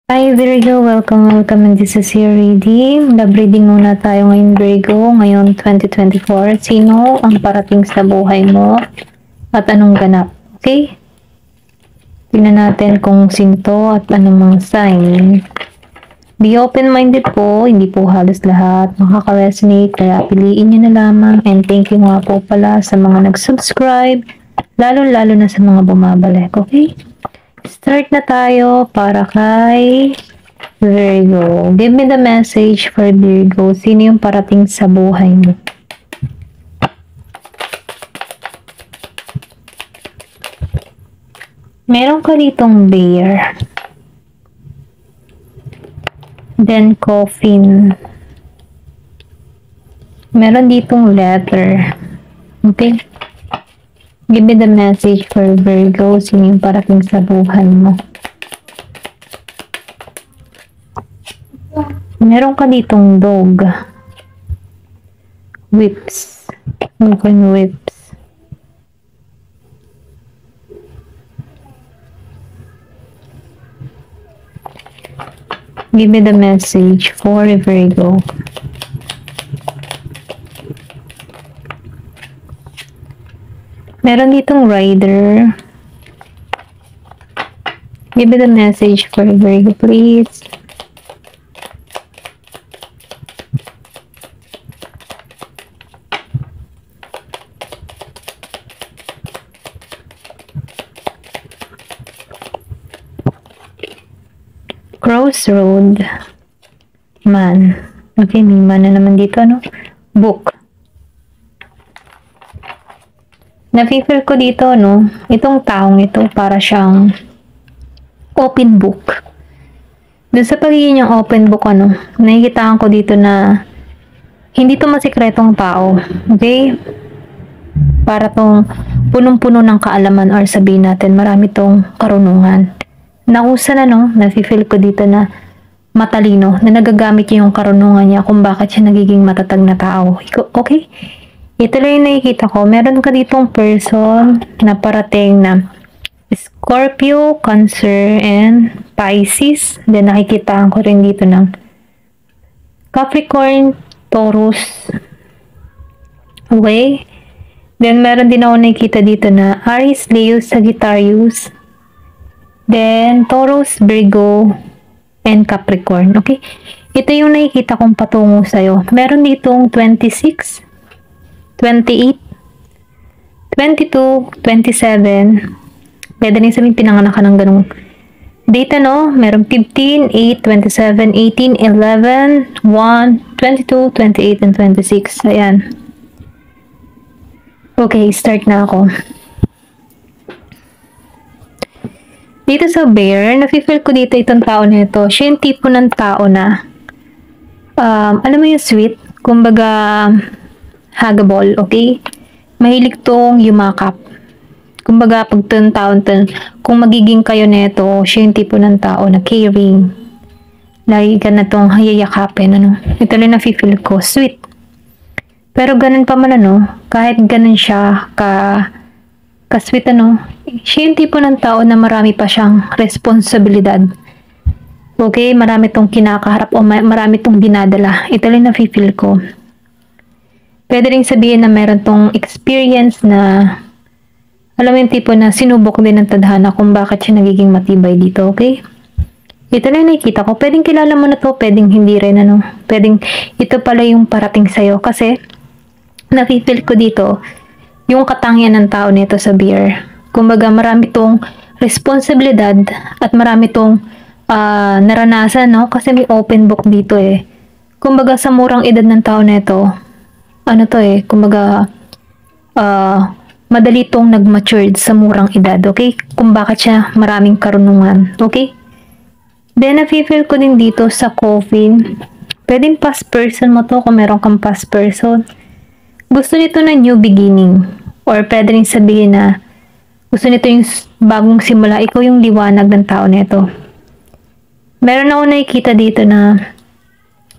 Hi Virgo, welcome and this is your reading. Love reading muna tayo ngayon Virgo, ngayon 2024. Sino ang parating sa buhay mo at anong ganap? Okay? Tingnan natin kung sino to at anong mga sign. Be open-minded po, hindi po halos lahat makaka-resonate, kaya piliin nyo na lamang. And thank you nga po pala sa mga nag-subscribe, lalo na sa mga bumabalik, okay? Start na tayo para kay Virgo. Give me the message for Virgo. Sino yung parating sa buhay mo? Meron ka ditong bear. Then coffin. Meron ditong letter. Okay? Give me the message for Virgo. Sino yung parating sa buhay mo? Meron ka ditong dog. Whips. Open whips. Give me the message for Virgo. Meron ditong rider. Give me the message for Virgo, please. Crossroad. Man. Okay, may man na naman dito, no? Book. Nafe-feel ko dito, no? Itong taong ito, para siyang open book. Doon sa pagiging yung open book, ano, nakikitaan ko dito na hindi to masikretong tao. Okay? Para tong punong-puno ng kaalaman or sabihin natin, marami tong karunungan. Nausa na, no? Nafe-feel ko dito na matalino, na nagagamit niya yung karunungan niya kung bakit siya nagiging matatag na tao. Okay? Ito lang yung nakikita ko. Meron ka ditong person na parating na Scorpio, Cancer, and Pisces. Then nakikita ko rin dito ng Capricorn, Taurus. Okay? Then meron din ako nakikita dito na Aries, Leo, Sagittarius. Then Taurus, Virgo, and Capricorn. Okay? Ito yung nakikita kong patungo sa'yo. Meron ditong 26, 28, 22, 27. Pwede rin sabihin pinanganak ka ng ganung data, no? Meron 15, 8, 27, 18, 11, 1, 22, 28, and 26. Ayan. Okay, start na ako. Dito sa bear, nafe-feel ko dito itong tao na ito. Siya yung tipo ng tao na, alam mo yung sweet? Kumbaga, huggable, okay? Mahilig tong yumakap. Kumbaga, pag taon, kung magiging kayo neto, siya yung tipo ng tao na caring. Lagi ka na tong hayayakapin, ano? Ito lang na-feel ko, sweet. Pero ganun pa man, ano, kahit ganun siya, ka-sweet, ano, siya yung tipo ng tao na marami pa siyang responsibilidad. Okay? Marami tong kinakaharap o marami tong dinadala. Ito lang na-feel ko. Pwede rin sabihin na meron tong experience na, alam mo yung tipo na sinubok din ng tadhana kung bakit siya nagiging matibay dito, okay? Ito na yung nakikita ko. Pwedeng kilala mo na to, pwedeng hindi rin, ano. Pwedeng ito pala yung parating sa'yo. Kasi, nafe-feel ko dito, yung katangian ng tao nito sa bear. Kumbaga, marami tong responsibilidad at marami tong naranasan, no? Kasi may open book dito, eh. Kumbaga, sa murang edad ng tao nito, ano to eh, kumbaga, madali tong nag-matured sa murang edad, okay? Kung bakit siya maraming karunungan, okay? Then, nafe-feel ko din dito sa coffin. Pwedeng past person mo to kung meron kang past person. Gusto nito na new beginning. Or pwede rin sabihin na gusto nito yung bagong simula. Ikaw yung liwanag ng tao nito. Meron ako nakikita dito na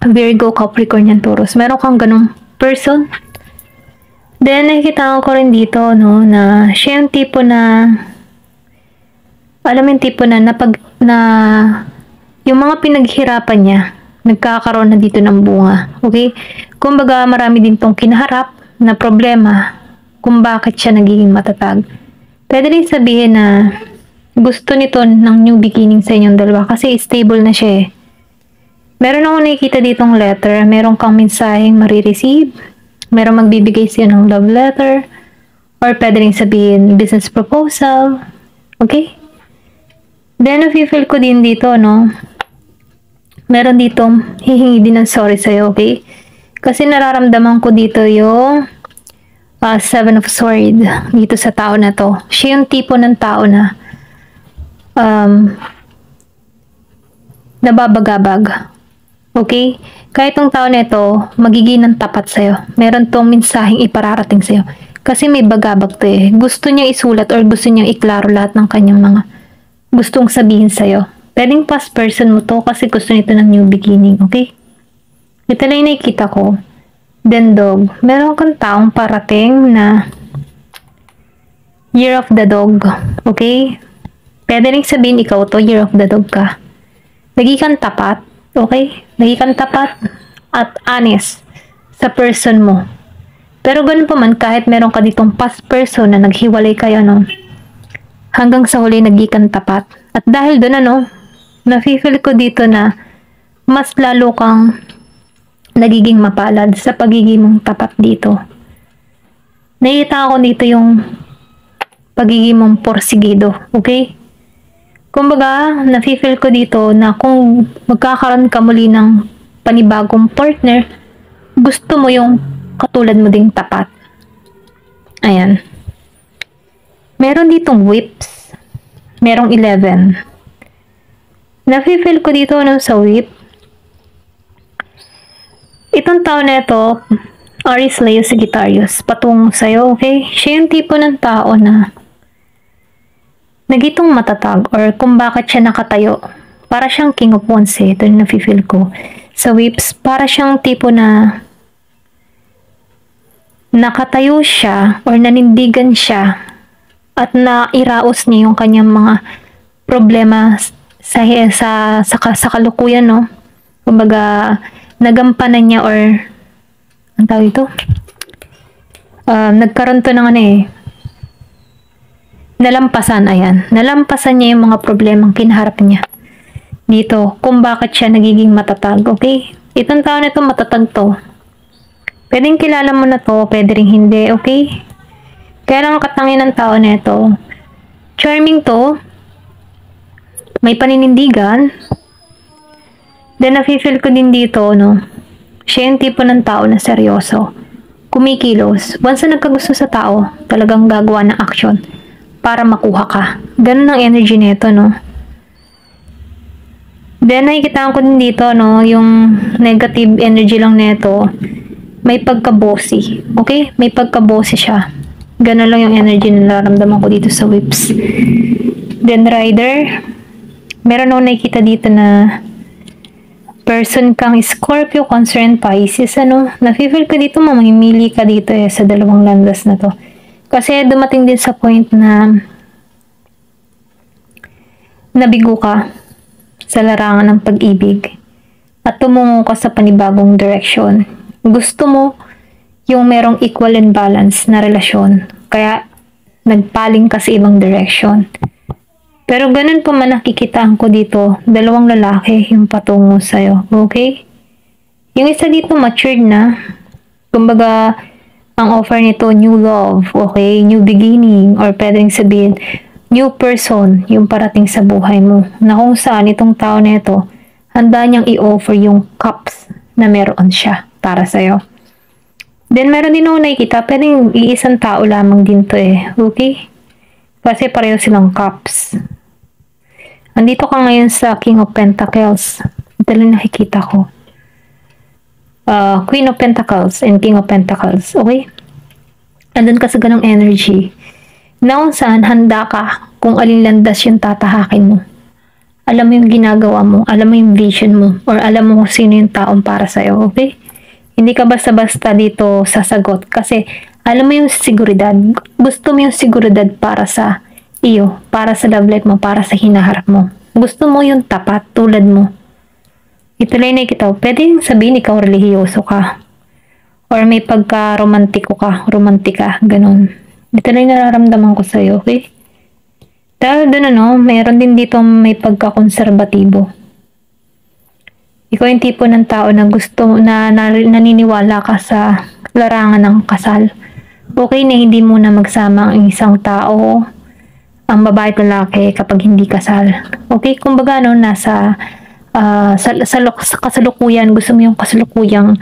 Virgo, Capricorn, and Taurus. Meron kang ganung person. Then, nakikita ko rin dito, no, na siya yung tipo na, alam mo yung tipo na, yung mga pinaghirapan niya, nagkakaroon na dito ng bunga. Okay? Kumbaga, marami din tong kinaharap na problema kung bakit siya nagiging matatag. Pwede rin sabihin na gusto nito ng new beginning sa inyong dalawa kasi stable na siya eh. Meron akong nakikita ditong letter, meron kang mensaheng marireceive, meron magbibigay siya ng love letter, or pwede rin sabihin business proposal. Okay? Then, nafe-feel ko din dito, no? Meron ditong hihingi din ng sorry sa'yo, okay? Kasi nararamdaman ko dito yung Seven of Swords dito sa tao na to. Siya yung tipo ng tao na nababagabag. Okay? Kahit yung tao na ito, magiging ng tapat sa'yo. Meron tong mensaheng ipararating sa'yo. Kasi may bagabag to eh. Gusto niya isulat or gusto niya iklaro lahat ng kanyang mga gustong sabihin sa'yo. Pwedeng past person mo to kasi gusto nito ng new beginning. Okay? Ito lang yung nakikita ko. Then dog, meron kang taong parating na year of the dog. Okay? Pwede rin sabihin ikaw to, year of the dog ka. Lagi kang tapat. Okay? Lagi kang tapat at honest sa person mo. Pero ganun pa man, kahit meron ka ditong past person na naghiwalay kayo, no? Hanggang sa huli, naging kang tapat. At dahil doon, nafe-feel ko dito na mas lalo kang nagiging mapalad sa pagiging mong tapat dito. Nakita ko dito yung pagiging mong porsigido, okay? Kumbaga, nafe-feel ko dito na kung magkakaroon ka muli ng panibagong partner, gusto mo yung katulad mo ding tapat. Ayan. Meron ditong whips. Merong 11. Nafe-feel ko dito sa whip, itong tao na ito, Aries, Leo, Sagittarius, patungo sa'yo, okay? Siya yung tipo ng tao na nagitong matatag or kung bakit siya nakatayo. Para siyang King of Wands eh. Ito yung nafe-feel ko. Sa whips, para siyang tipo na nakatayo siya or nanindigan siya at nairaos niya yung kanyang mga problema sa kalukuyan, no? Kumbaga, nagampanan niya or ang tawag ito? Nagkaroon to ng nalampasan, ayan. Nalampasan niya yung mga problemang kinaharap niya. Dito, kung bakit siya nagiging matatag, okay? Itong tao na ito, matatag to. Pwedeng kilala mo na to, pwede rin hindi, okay? Kaya lang katangin ng tao na ito, charming to, may paninindigan. Then, nafe-feel ko din dito, no? Siya yung tipo ng tao na seryoso. Kumikilos. Once na nagkagusto sa tao, talagang gagawa ng action para makuha ka. Ganun ang energy nito, no? Then, nakikita ko din dito, no? Yung negative energy lang nito, may pagka-bossy. Okay? May pagka-bossy siya. Ganun lang yung energy na nararamdaman ko dito sa whips. Then, rider, meron akong nakikita dito na person kang Scorpio, Cancer, and Pisces, nafe-feel ko dito, mamimili ka dito sa dalawang landas na to. Kasi dumating din sa point na nabigo ka sa larangan ng pag-ibig at tumungo ka sa panibagong direction. Gusto mo yung merong equal and balance na relasyon, kaya nagpaling ka sa ibang direction. Pero ganun pa man nakikitaan ko dito, dalawang lalaki yung patungo sa'yo, okay? Yung isa dito matured na, kumbaga, ang offer nito, new love, okay? New beginning, or pwedeng sabihin, new person yung parating sa buhay mo. Na kung saan itong tao na ito, handa niyang i-offer yung cups na meron siya para sa'yo. Then, meron din ako nakikita, pwedeng iisang tao lamang din to okay? Kasi pareho silang cups. Andito ka ngayon sa King of Pentacles. Ito lang nakikita ko. Queen of Pentacles and King of Pentacles. Okay? Andun ka sa ganong energy. Na kung saan handa ka kung alin landas yung tatahakin mo. Alam mo yung ginagawa mo. Alam mo yung vision mo. Or alam mo kung sino yung taong para sa'yo. Okay? Hindi ka basta-basta dito sasagot. Kasi alam mo yung seguridad. Gusto mo yung seguridad para sa iyo, para sa love life mo, para sa hinaharap mo. Gusto mo yung tapat tulad mo. Ituloy na kita. Pwedeng sabihin ikaw relihiyoso ka. Or may pagka-romantiko ka. Romantika. Ganon. Ito na yung nararamdaman ko sa'yo. Okay? Dahil doon mayroon din dito may pagka-konserbatibo. Ikaw yung tipo ng tao na naniniwala ka sa larangan ng kasal. Okay na hindi muna magsama ang isang tao, ang babae at lalaki kapag hindi kasal. Okay, kumbaga nasa kasalukuyan, gusto mo yung kasalukuyang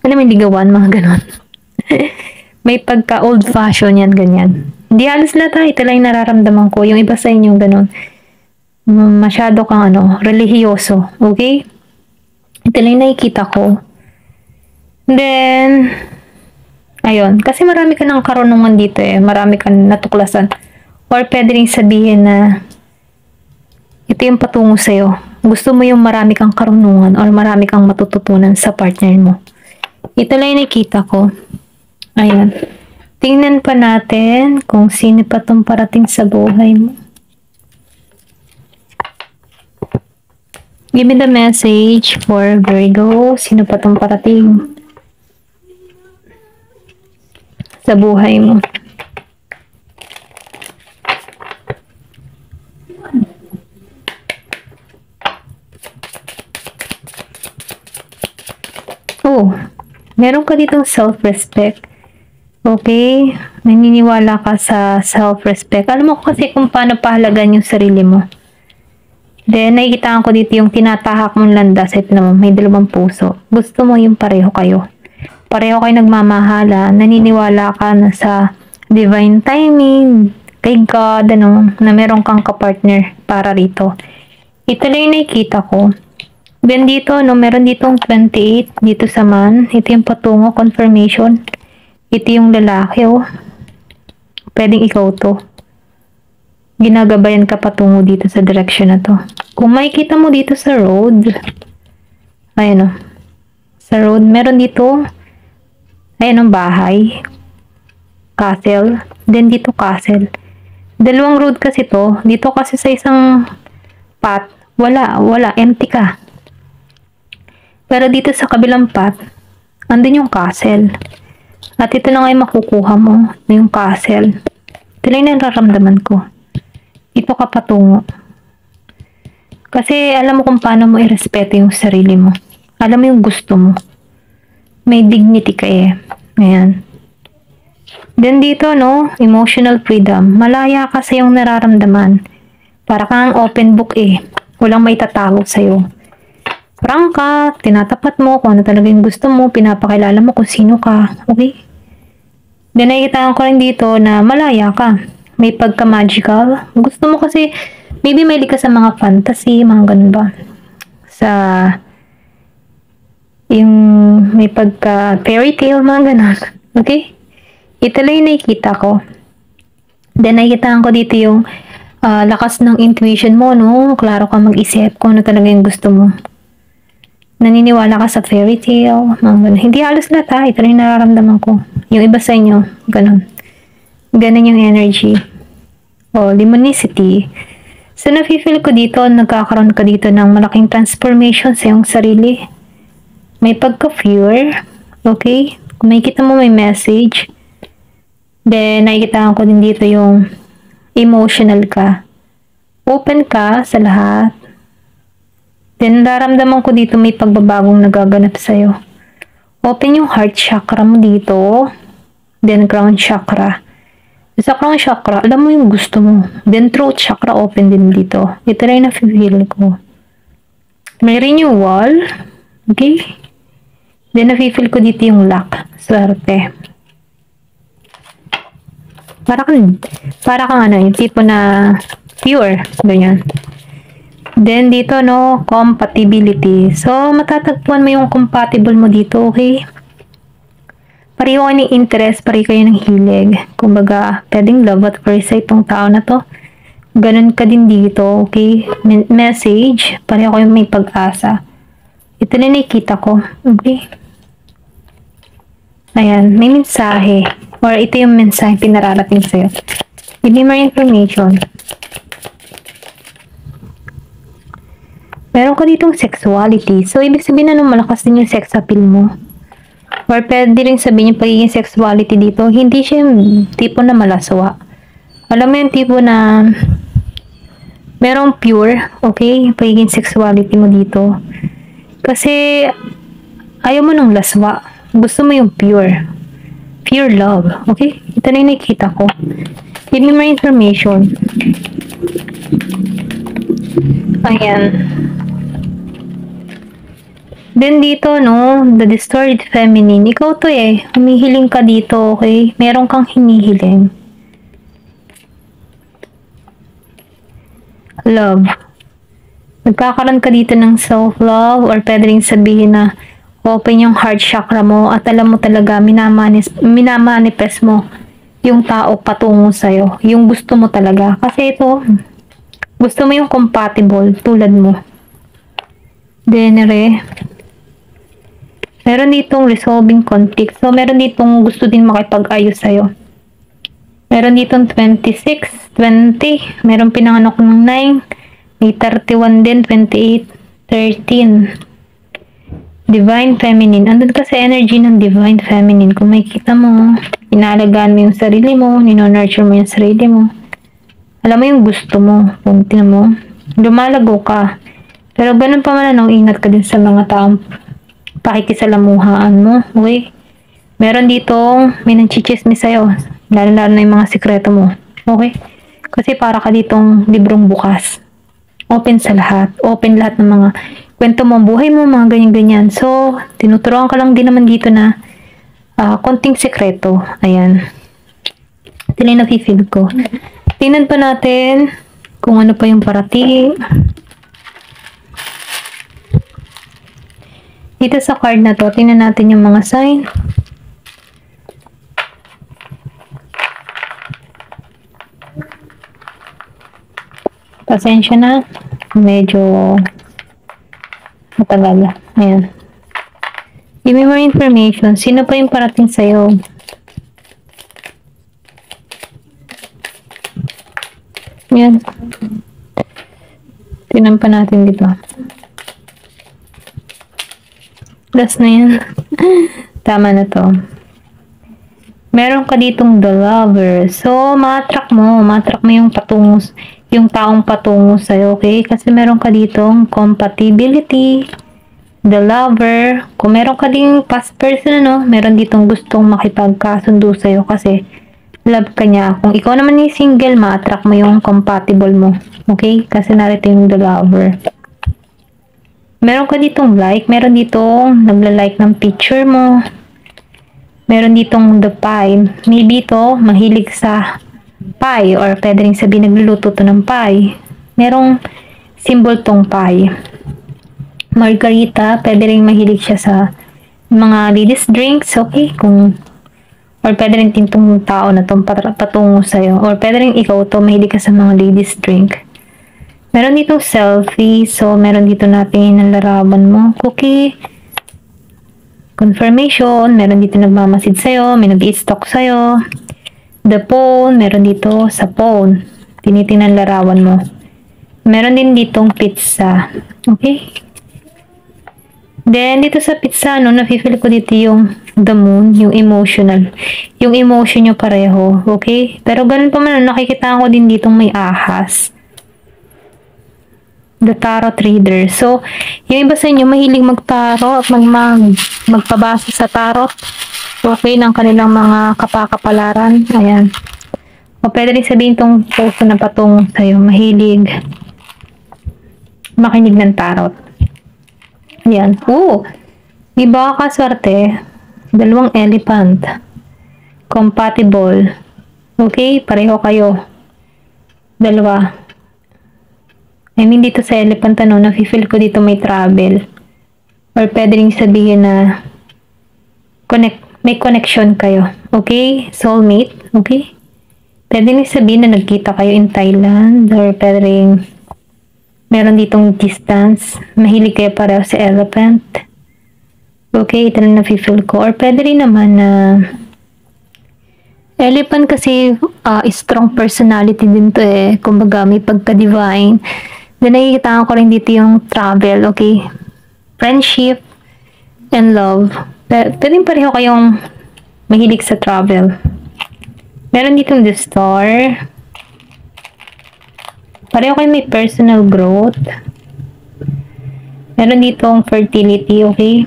alam mo yung ligawan, mga ganon. May pagka old fashion yan, ganyan. Hindi halos lahat, ito lang yung nararamdaman ko. Yung iba sa inyo ganon. Masyado kang relihiyoso. Okay? Ito lang yung nakikita ko. Then, ayun. Kasi marami ka ng karunungan dito Marami ka natuklasan. Or pwede rin sabihin na ito yung patungo sa'yo. Gusto mo yung marami kang karunungan or marami kang matututunan sa partner mo. Ito lang yung nakikita ko. Ayan. Tingnan pa natin kung sino pa itong parating sa buhay mo. Give me the message for Virgo. Sino pa itong parating sa buhay mo? Oh, meron ka ditong self-respect. Okay? Naniniwala ka sa self-respect. Alam mo kasi kung paano pahalagan yung sarili mo. Then, nakikitaan ko dito yung tinatahak mong landas. Ito naman, may 2 puso. Gusto mo yung pareho kayo. Pareho kayo nagmamahala. Naniniwala ka na sa divine timing, kay God, na meron kang kapartner para rito. Ito lang yung nakikita ko. Then dito, meron ditong 28 dito sa man. Ito yung patungo, confirmation. Ito yung lalaki, Pwedeng ikaw to. Ginagabayan ka patungo dito sa direction na to. Kung makikita mo dito sa road, ayan sa road, meron dito, ayan ang bahay. Castle. Then dito castle. 2 road kasi to. Dito kasi sa isang path, wala, empty ka. Pero dito sa kabilang path, andun yung castle. At ito lang ay makukuha mo, yung castle. Ito lang yung nararamdaman ko. Ito ka patungo. Kasi alam mo kung paano mo irespeto yung sarili mo. Alam mo yung gusto mo. May dignity ka Ayan. Then dito, emotional freedom. Malaya ka sa yung nararamdaman. Para kang open book Walang may tatago sa'yo. Frank ka, tinatapat mo kung ano talaga yung gusto mo, pinapakilala mo kung sino ka. Okay? Then nakikita ko rin dito na malaya ka. May pagka-magical. Gusto mo kasi, maybe may ka sa mga fantasy, mga ganun ba? Sa, yung may pagka-fairy tale, mga ganun. Okay? Ito lang yung nakikita ko. Then nakikita ko dito yung lakas ng intuition mo, Klaro ka mag-isip kung ano talaga yung gusto mo. Naniniwala ka sa fairy tale, mga ganun. Hindi halos lahat ito lang yung nararamdaman ko. Yung iba sa inyo, ganun. Ganun yung energy. O, luminosity. So, nafe-feel ko dito, nagkakaroon ka dito ng malaking transformation sa iyong sarili. May pagka-pure. Okay? Kung makikita mo may message. Then, nakikita ko din dito yung emotional ka. Open ka sa lahat. Then, nararamdaman ko dito may pagbabagong nagaganap sa'yo. Open yung heart chakra mo dito. Then, crown chakra. Sa crown chakra, alam mo yung gusto mo. Then, throat chakra open din dito. Ito na yung na-feel ko. May renewal. Okay? Then, na-feel ko dito yung luck. Swerte. Para kang yung tipo na pure. Ganyan. Then, dito, compatibility. So, matatagpuan mo yung compatible mo dito, okay? Pareho kayo ng interest, pareho kayo ng hilig. Kumbaga, pwedeng love at first sight tong tao na to. Ganun ka din dito, okay? Message, pareho kayo may pag-asa. Ito na nakikita ko, okay? Ayan, may mensahe. Or ito yung mensahe pinararating sa'yo. Give me more information. Meron ka ditong sexuality. So, ibig sabihin na malakas din yung sex appeal mo. Or pwede rin sabihin yung pagiging sexuality dito, hindi siya yung tipo na malaswa. Alam mo yung tipo na merong pure, okay? Pagiging sexuality mo dito. Kasi, ayaw mo ng laswa. Gusto mo yung pure. Pure love, okay? Ito na yung nakikita ko. Give me more information. Ayan. Then dito, no, the distorted feminine. Ikaw to eh. Humihiling ka dito, okay? Meron kang hinihiling. Love. Nagkakaroon ka dito ng self-love or pwede rin sabihin na open yung heart chakra mo at alam mo talaga, minamanifest mo yung tao patungo sa'yo. Yung gusto mo talaga. Kasi ito, gusto mo yung compatible tulad mo. Denere. Meron ditong resolving conflict. So, meron ditong gusto din makipag-ayos sa'yo. Meron ditong 26, 20. Meron pinanganak ng 9. May 31 din, 28, 13. Divine Feminine. Andun ka sa energy ng Divine Feminine. Kung makikita mo, inaalagaan mo yung sarili mo, ninonurture mo yung sarili mo. Alam mo yung gusto mo. Kung tinan mo, lumalago ka. Pero ganun pa man, ingat ka din sa mga taong pakikisalamuhaan mo. Okay? Meron dito, may nangchichismis sa'yo. Lalo-lalo na yung mga sikreto mo. Okay? Kasi para ka ditong librong bukas. Open sa lahat. Open lahat ng mga kwento mo, buhay mo, mga ganyan-ganyan. So, tinuturuan ka lang din naman dito na konting sekreto. Ayan. Ito na yung nafe-feel ko. Tingnan pa natin kung ano pa yung parating. Dito sa card na to, tingnan natin yung mga sign. Pasensya na. Medyo matagal. Ayan. Give me more information. Sino pa yung parating sa'yo? Ayan. Tingnan pa natin dito. Last na yan. Tama na to. Meron ka ditong the lover. So, ma-attract mo yung yung taong patungo sa'yo, okay? Kasi meron ka ditong compatibility, the lover. Kung meron ka ding past person, meron ditong gustong makipagkasundo sa'yo kasi love ka niya. Kung ikaw naman yung single, ma-attract mo yung compatible mo, okay? Kasi narito yung the lover. Meron ka ditong like, meron ditong nagla-like ng picture mo. Meron ditong the pie. Maybe ito, mahilig sa pie or pwede rin sabihin nagluluto to ng pie. Merong symbol tong pie. Margarita, pwede rin mahilig siya sa mga ladies drinks, okay? Or pwede rin tintong tao na tong patungo sa'yo. Or pwede rin ikaw to, mahilig ka sa mga ladies drink. Meron dito selfie. So, meron dito natin ang larawan mo. Cookie. Confirmation. Meron dito nagmamasid sa'yo. May nag-i-stalk sa'yo. The phone. Meron dito sa phone. Tinitingnan larawan mo. Meron din ditong pizza. Okay? Then, dito sa pizza, nafe-feel ko dito yung the moon, yung emotional. Yung emotion nyo pareho. Okay? Pero ganun pa man, nakikita ko din ditong may ahas. The tarot reader. So, yung iba sa inyo mahilig mag-tarot at magpabasa sa tarot. Okay, ng kanilang mga kapakapalaran. Ayan. O pwede rin sabihin tong post na patungo sa'yo. Mahilig makinig ng tarot. Ayan. Oh! Diba kaswerte? Dalawang elephant. Compatible. Okay, pareho kayo. Dalawa. I mean, dito sa elephant, nafe-feel ko dito may travel. Or pwede rin sabihin na may connection kayo. Okay? Soulmate. Okay? Pwede rin sabihin na nagkita kayo in Thailand. Or pwede rin meron ditong distance. Mahilig kayo pareho sa elephant. Okay? Ito na nafe-feel ko. Or pwede rin naman na elephant kasi strong personality din to eh. Kumbaga may pagka-divine. Then nakikita ko rin dito yung travel, okay? Friendship and love. Pwedeng pareho kayong mahilig sa travel. Meron ditong the star. Pareho kayo may personal growth. Meron ditong fertility, okay?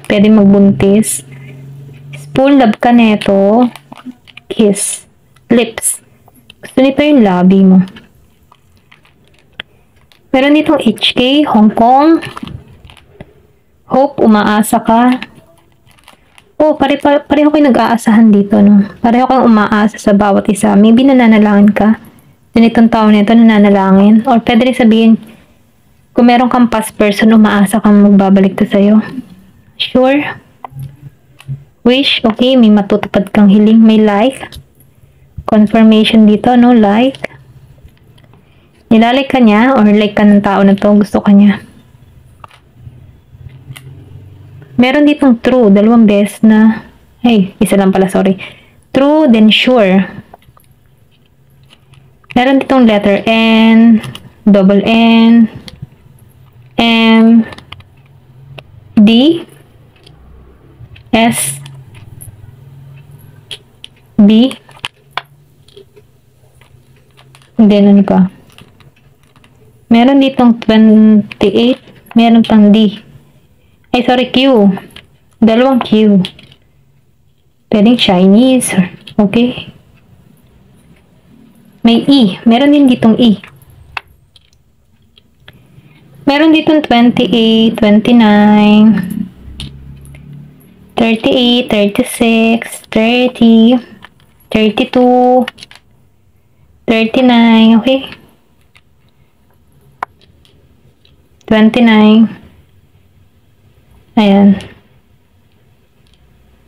Pwede magbuntis. Full love ka neto. Kiss. Lips. Gusto nito yung labi mo. Meron ditong HK, Hong Kong. Hope, umaasa ka. Oh, pareho kayo nag-aasahan dito, no? Pareho kayong umaasa sa bawat isa. Maybe nananalangin ka. Ganitong tao nito nananalangin. Or pwede rin sabihin, kung meron kang past person, umaasa kang magbabalik to sa'yo. Sure? Wish, okay, may matutupad kang hiling. May like. Confirmation dito, no? Like. Nilalike ka niya or like ka ng tao na to, gusto ka niya. Meron ditong true, dalawang beses na, isa lang pala, sorry. True, then sure. Meron ditong letter N, double N, M, D, S, B, and then ano pa? Meron ditong 28. Meron pang D. Sorry, Q. Dalawang Q. Pwedeng Chinese. Okay. May E. Meron din ditong E. Meron ditong 28, 29, 38, 36, 30, 32, 39. Okay. 29. Ayan.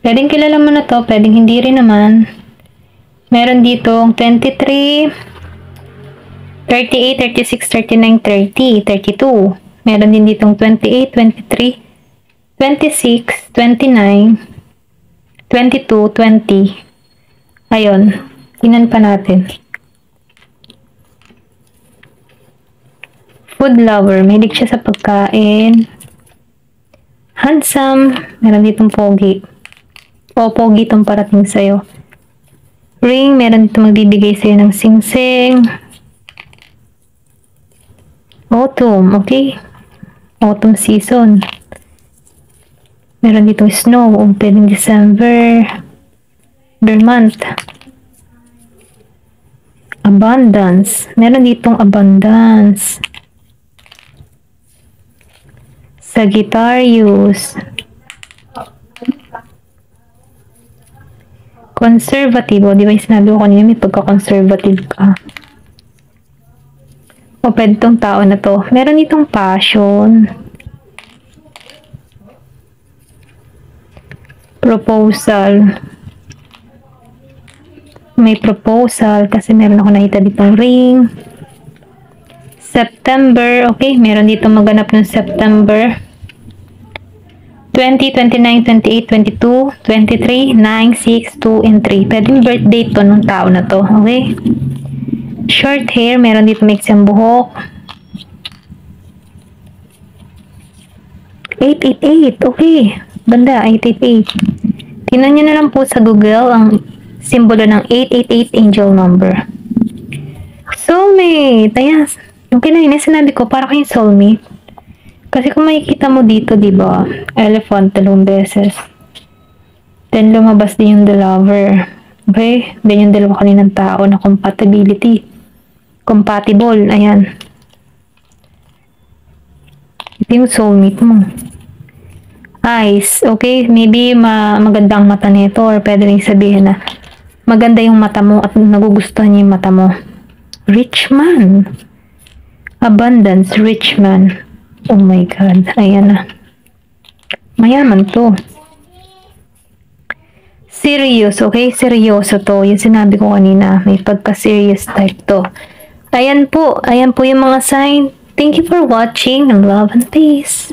Pwedeng kilala mo na to, pwedeng hindi rin naman. Meron ditong 23, 38, 36, 39, 30, 32. Meron din ditong 28, 23, 26, 29, 22, 20. Ayun. Tingnan pa natin. Food lover. Mahilig siya sa pagkain. Handsome. Meron ditong pogi. O, pogi itong parating sa'yo. Ring. Meron ditong magbibigay sa'yo ng sing-sing. Autumn. Okay. Autumn season. Meron ditong snow. O, pwedeng December. Month. Abundance. Meron ditong abundance. Sagittarius. Conservative. O, di ba yung sinabi ko kanina, may pagka-conservative ka. O, pwede tong tao na to. Meron itong passion. Proposal. May proposal kasi meron ako nakita ditong ring. September. Okay, meron dito maganap ng September. 20, 29, 28, 22, 23, 9, 6, 2, and 3. Pwedeng birthday to nung tao na to. Okay? Short hair. Meron dito mix yung buhok. 888. Okay. Ganda. 888. Tingnan nyo na lang po sa Google ang simbolo ng 888 angel number. Soulmate. Ayan. Yung kinain sinabi ko, para kayong soulmate. Kasi kung makikita mo dito, di ba? Elephant, 2 beses. Then, lumabas din yung the lover. Okay? Then, yung dalawa kaninang tao na compatibility. Compatible. Ayan. Ito yung soulmate mo. Eyes. Okay? Maybe magandang mata nito or pwede rin sabihin na maganda yung mata mo at nagugustuhan niya yung mata mo. Rich man. Abundance. Rich man. Oh my God. Ayan na. Mayaman to. Serious. Okay? Seryoso to. Yung sinabi ko kanina. May pagka-serious type to. Ayan po. Ayan po yung mga sign. Thank you for watching. Love and peace.